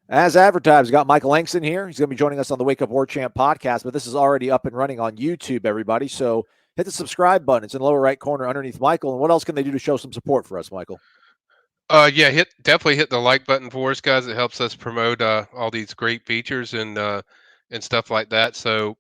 As advertised, we got Michael Langston here. He's going to be joining us on the Wake Up Warchant podcast, but this is already up and running on YouTube, everybody. So hit the subscribe button. It's in the lower right corner underneath Michael. And what else can they do to show some support for us, Michael? Yeah, definitely hit the like button for us, guys. It helps us promote all these great features and stuff like that. So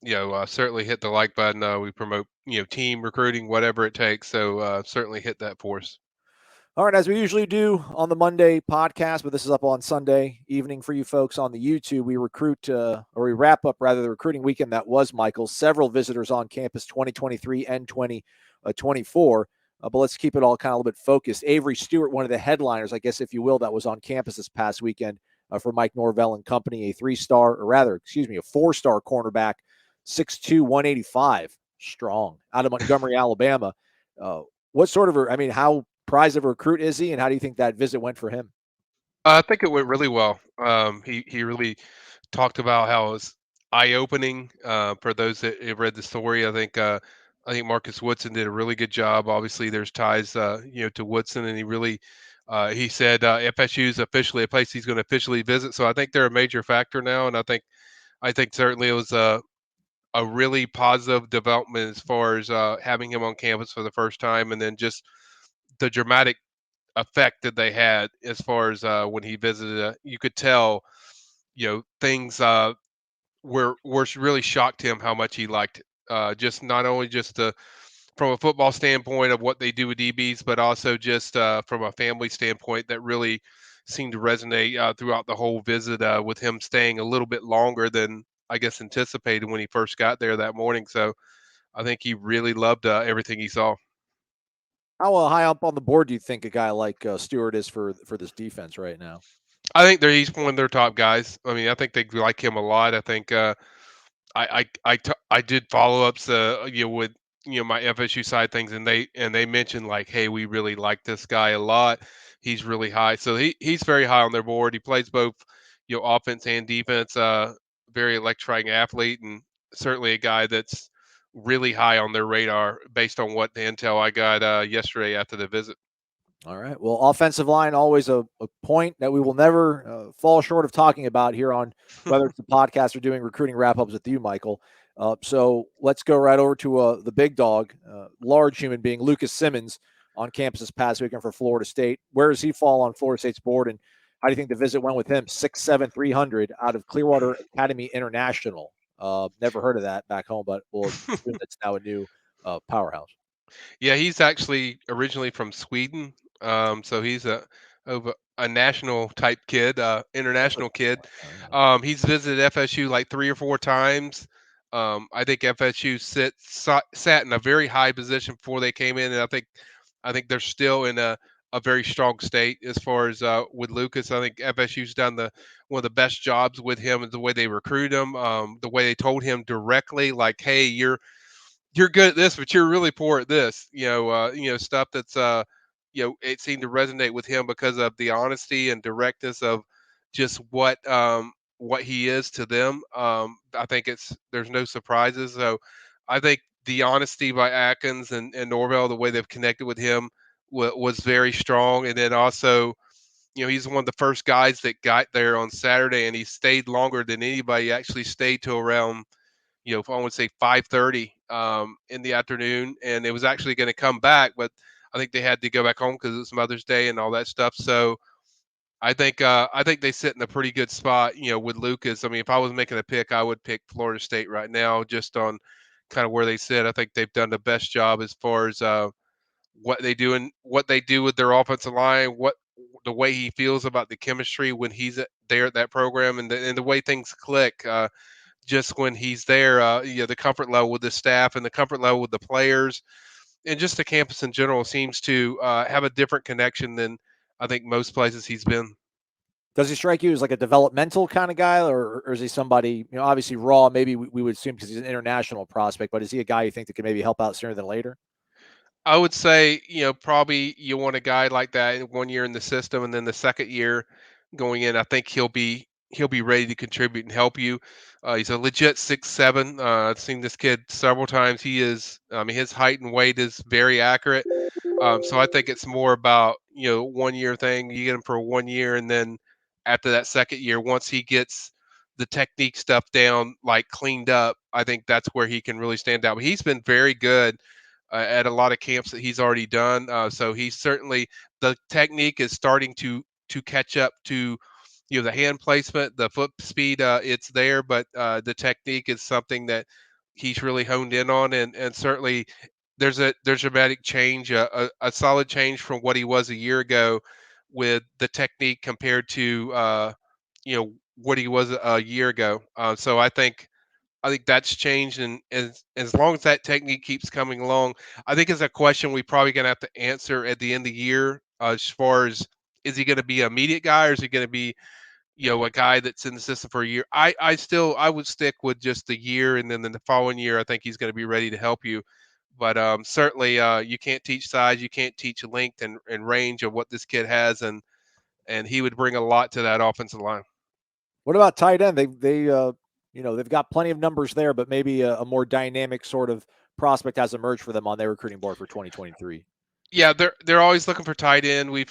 certainly hit the like button. We promote team recruiting, whatever it takes. So certainly hit that for us. All right, as we usually do on the Monday podcast, but this is up on Sunday evening for you folks on the YouTube. We or we wrap up rather the recruiting weekend that was Michael. Several visitors on campus, 2023 and 2024. But let's keep it all kind of a little bit focused. Avery Stewart, one of the headliners, I guess, if you will, that was on campus this past weekend for Mike Norvell and company, a a 4-star cornerback, 6'2", 185, strong, out of Montgomery, Alabama. What sort of, how prize of a recruit is he, and how do you think that visit went for him? I think it went really well. He really talked about how it was eye opening for those that have read the story. I think Marcus Woodson did a really good job. Obviously, there's ties to Woodson, and he said FSU is officially a place he's going to officially visit. So I think they're a major factor now, and I think certainly it was a really positive development as far as having him on campus for the first time, and then just the dramatic effect that they had as far as when he visited. You could tell, things were really shocked him how much he liked it. Just not only just from a football standpoint of what they do with DBs, but also just from a family standpoint that really seemed to resonate throughout the whole visit with him staying a little bit longer than I guess anticipated when he first got there that morning. So I think he really loved everything he saw. How high up on the board do you think a guy like Stewart is for this defense right now? I think he's one of their top guys. I mean, I think they like him a lot. I think I did follow ups with my FSU side things, and they mentioned like, hey, we really like this guy a lot. He's really high, so he's very high on their board. He plays both offense and defense. Very electrifying athlete, and certainly a guy that's really high on their radar based on what the intel I got yesterday after the visit. All right. Well, offensive line, always a point that we will never fall short of talking about here on whether it's the podcast or doing recruiting wrap ups with you, Michael. So let's go right over to the big dog, large human being, Lucas Simmons, on campus this past weekend for Florida State. Where does he fall on Florida State's board, and how do you think the visit went with him? 6'7", 300 out of Clearwater Academy International. Never heard of that back home, but we'll assume that's now a new powerhouse. Yeah, he's actually originally from Sweden. So he's a national type kid, international kid. He's visited FSU like 3 or 4 times. I think FSU sat in a very high position before they came in, and I think they're still in a very strong state as far as with Lucas. I think FSU's done the one of the best jobs with him, and the way they recruit him, the way they told him directly, like, "Hey, you're good at this, but you're really poor at this." Stuff that's it seemed to resonate with him because of the honesty and directness of just what he is to them. I think there's no surprises. So I think the honesty by Atkins and Norvell, the way they've connected with him was very strong. And then also, he's one of the first guys that got there on Saturday, and he stayed longer than anybody. He actually stayed till around I would say 5:30 in the afternoon, and it was actually going to come back, but I think they had to go back home because it's Mother's Day and all that stuff. So I think they sit in a pretty good spot, with Lucas. I mean, if I was making a pick, I would pick Florida State right now, just on kind of where they sit. I think they've done the best job as far as what they do with their offensive line, what the way he feels about the chemistry when he's there at that program, and the way things click. Just when he's there, the comfort level with the staff and the comfort level with the players and just the campus in general seems to have a different connection than I think most places he's been. Does he strike you as like a developmental kind of guy, or is he somebody, obviously raw? Maybe we would assume because he's an international prospect, but is he a guy you think that can maybe help out sooner than later? I would say, probably you want a guy like that in 1 year in the system, and then the second year going in, I think he'll be ready to contribute and help you. He's a legit 6'7". I've seen this kid several times. I mean, his height and weight is very accurate. So I think it's more about 1 year thing. You get him for 1 year, and then after that second year, once he gets the technique stuff down, like cleaned up, I think that's where he can really stand out. But he's been very good at a lot of camps that he's already done. So he's certainly, the technique is starting to catch up to, the hand placement, the foot speed. It's there, but the technique is something that he's really honed in on, and certainly there's a dramatic change, a solid change from what he was a year ago with the technique compared to what he was a year ago. So I think that's changed, and as long as that technique keeps coming along, I think it's a question we probably gonna have to answer at the end of the year, as far as, is he gonna be an immediate guy, or is he gonna be, a guy that's in the system for a year? I would stick with just the year, and then in the following year, I think he's gonna be ready to help you. But certainly, you can't teach size, you can't teach length and range of what this kid has, and he would bring a lot to that offensive line. What about tight end? They've got plenty of numbers there, but maybe a more dynamic sort of prospect has emerged for them on their recruiting board for 2023. Yeah, they're always looking for tight end. We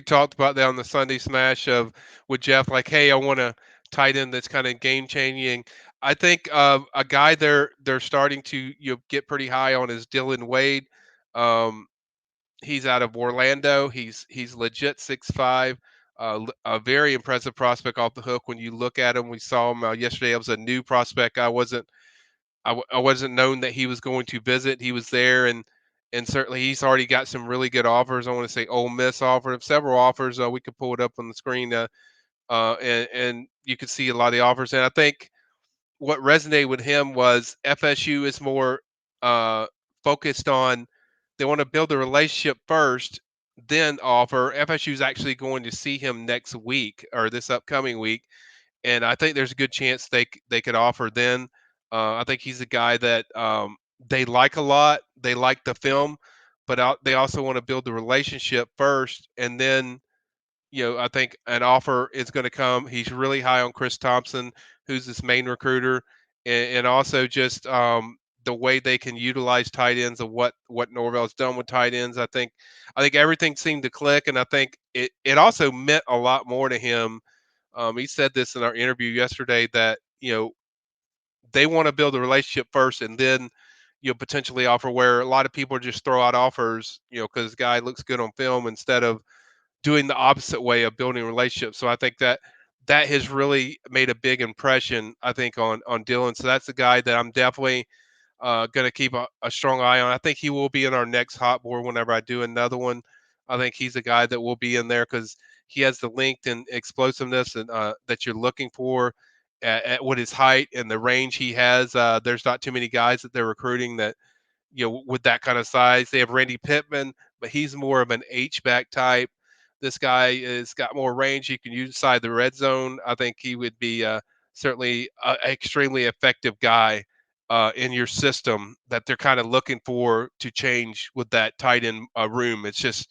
talked about that on the Sunday Smash of with Jeff, like, hey, I want a tight end that's kind of game changing. I think a guy they're starting to get pretty high on is Dylan Wade. Um, he's out of Orlando. He's legit 6'5". A very impressive prospect off the hook. When you look at him, we saw him yesterday. It was a new prospect. I wasn't known that he was going to visit. He was there, and certainly he's already got some really good offers. I want to say Ole Miss offered several offers. We could pull it up on the screen, and you could see a lot of the offers. And I think what resonated with him was FSU is more uh, focused on, they want to build a relationship first, then offer. FSU is actually going to see him next week or this upcoming week, and I think there's a good chance they could offer then. I think he's a guy that they like a lot. They like the film, but they also want to build the relationship first, and then I think an offer is going to come. He's really high on Chris Thompson, who's this main recruiter, and also just the way they can utilize tight ends, of what Norvell's done with tight ends. I think everything seemed to click, and I think it also meant a lot more to him. He said this in our interview yesterday that they want to build a relationship first, and then potentially offer, where a lot of people just throw out offers because the guy looks good on film, instead of doing the opposite way of building relationships. So I think that has really made a big impression, I think, on Dylan. So that's a guy that I'm definitely going to keep a strong eye on. I think he will be in our next hot board whenever I do another one. I think he's a guy that will be in there because he has the length and explosiveness and that you're looking for with his height and the range he has. There's not too many guys that they're recruiting that with that kind of size. They have Randy Pittman, but he's more of an H-back type. This guy has got more range. He can use inside the red zone. I think he would be certainly an extremely effective guy in your system that they're kind of looking for to change with that tight end room. It's just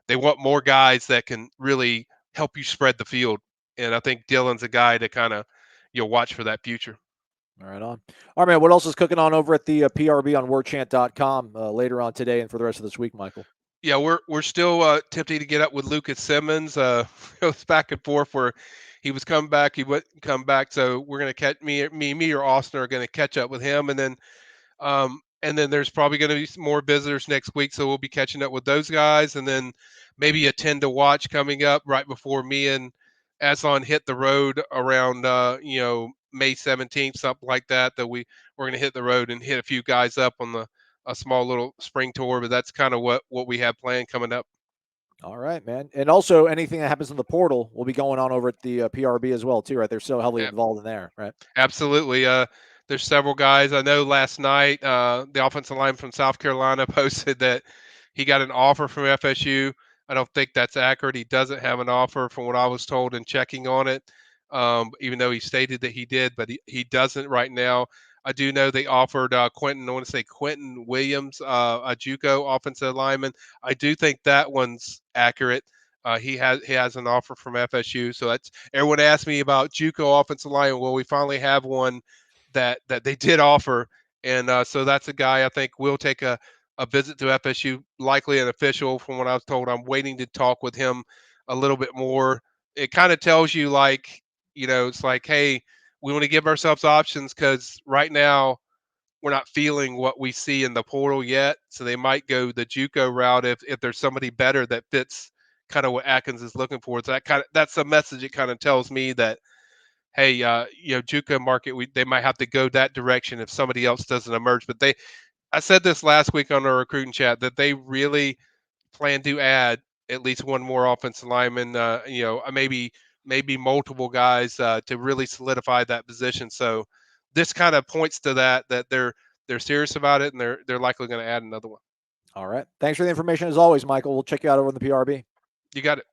they want more guys that can really help you spread the field. And I think Dylan's a guy to kind of watch for that future. All right, on. All right, man. What else is cooking on over at the PRB on warchant.com later on today and for the rest of this week, Michael? Yeah, we're still attempting to get up with Lucas Simmons. It was back and forth where he was coming back, he wouldn't come back. So we're gonna catch me or Austin are gonna catch up with him, and then there's probably going to be some more visitors next week, so we'll be catching up with those guys, and then maybe a 10 to watch coming up right before me and Aslan hit the road around May 17th, something like that. That we're going to hit the road and hit a few guys up on a small little spring tour, but that's kind of what we have planned coming up. All right, man. And also, anything that happens in the portal will be going on over at the PRB as well, too, right? They're so heavily involved in there, right? Absolutely. There's several guys. I know last night the offensive line from South Carolina posted that he got an offer from FSU. I don't think that's accurate. He doesn't have an offer from what I was told in checking on it, even though he stated that he did, but he doesn't right now. I do know they offered Quentin, I want to say Quentin Williams, a JUCO offensive lineman. I do think that one's accurate. He has an offer from FSU, so that's, everyone asked me about JUCO offensive line. Well, we finally have one that they did offer, and so that's a guy I think will take a visit to FSU, likely an official. From what I was told, I'm waiting to talk with him a little bit more it kind of tells you like, it's like, hey, we want to give ourselves options because right now we're not feeling what we see in the portal yet. So they might go the JUCO route if there's somebody better that fits kind of what Atkins is looking for. So that's a message. It kind of tells me that, hey, JUCO market, they might have to go that direction if somebody else doesn't emerge. But I said this last week on our recruiting chat that they really plan to add at least one more offensive lineman, maybe multiple guys to really solidify that position. So this kind of points to that they're serious about it, and they're likely going to add another one. All right. Thanks for the information as always, Michael. We'll check you out over in the PRB. You got it.